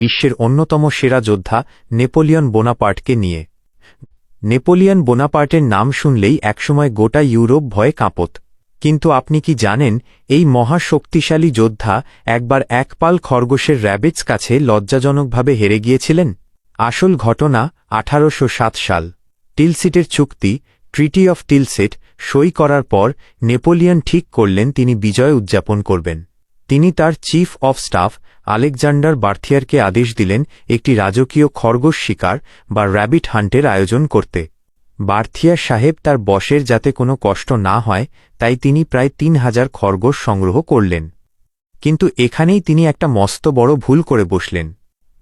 বিশ্বের অন্যতম সেরা যোদ্ধা নেপোলিয়ন বোনাপার্টকে নিয়ে। নেপোলিয়ন বোনাপার্টের নাম শুনলেই একসময় গোটা ইউরোপ ভয়ে কাঁপত। কিন্তু আপনি কি জানেন, এই মহাশক্তিশালী যোদ্ধা একবার এক পাল খরগোশের র্যাবিটস কাছে লজ্জাজনকভাবে হেরে গিয়েছিলেন? আসল ঘটনা 1807 সাল টিলসিটের চুক্তি, ট্রিটি অফ টিলসিট সই করার পর নেপোলিয়ন ঠিক করলেন তিনি বিজয় উদযাপন করবেন। তিনি তার চিফ অফ স্টাফ আলেকজান্ডার বার্থিয়ারকে আদেশ দিলেন একটি রাজকীয় খরগোশ শিকার বা র্যাবিট হান্টের আয়োজন করতে। বার্থিয়ার সাহেব তার বসের যাতে কোনো কষ্ট না হয় তাই তিনি প্রায় 3000 খরগোশ সংগ্রহ করলেন। কিন্তু এখানেই তিনি একটা মস্ত বড় ভুল করে বসলেন।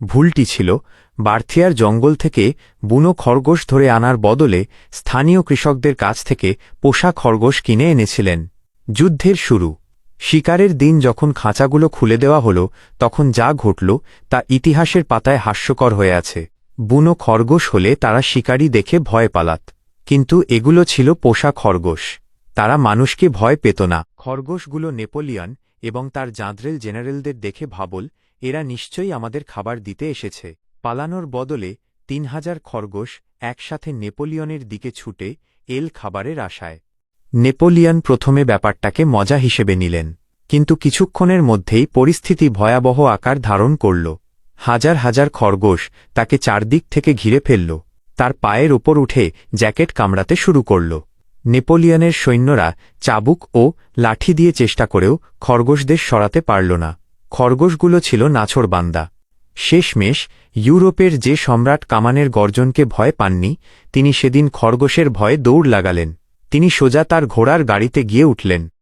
ভুলটি ছিল, বার্থিয়ার জঙ্গল থেকে বুনো খরগোশ ধরে আনার বদলে স্থানীয় কৃষকদের কাছ থেকে পোষা খরগোশ কিনে এনেছিলেন। যুদ্ধের শুরু, শিকারের দিন যখন খাঁচাগুলো খুলে দেওয়া হল, তখন যা ঘটল তা ইতিহাসের পাতায় হাস্যকর হয়ে আছে। বুনো খরগোশ হলে তারা শিকারী দেখে ভয় পালাত, কিন্তু এগুলো ছিল পোষা খরগোশ। তারা মানুষকে ভয় পেত না। খরগোশগুলো নেপোলিয়ন এবং তার জাঁদরেল জেনারেলদের দেখে ভাবল, এরা নিশ্চয়ই আমাদের খাবার দিতে এসেছে। পালানোর বদলে 3000 খরগোশ একসাথে নেপোলিয়নের দিকে ছুটে এল খাবারের আশায়। নেপোলিয়ন প্রথমে ব্যাপারটাকে মজা হিসেবে নিলেন, কিন্তু কিছুক্ষণের মধ্যেই পরিস্থিতি ভয়াবহ আকার ধারণ করল। হাজার হাজার খরগোশ তাকে চারদিক থেকে ঘিরে ফেলল, তার পায়ের ওপর উঠে জ্যাকেট কামড়াতে শুরু করল। নেপোলিয়নের সৈন্যরা চাবুক ও লাঠি দিয়ে চেষ্টা করেও খরগোশদের সরাতে পারল না। খরগোশগুলো ছিল নাছোড়বান্দা। শেষমেশ ইউরোপের যে সম্রাট কামানের গর্জনকে ভয় পাননি, তিনি সেদিন খরগোশের ভয়ে দৌড় লাগালেন। তিনি সোজা তার ঘোড়ার গাড়িতে গিয়ে উঠলেন।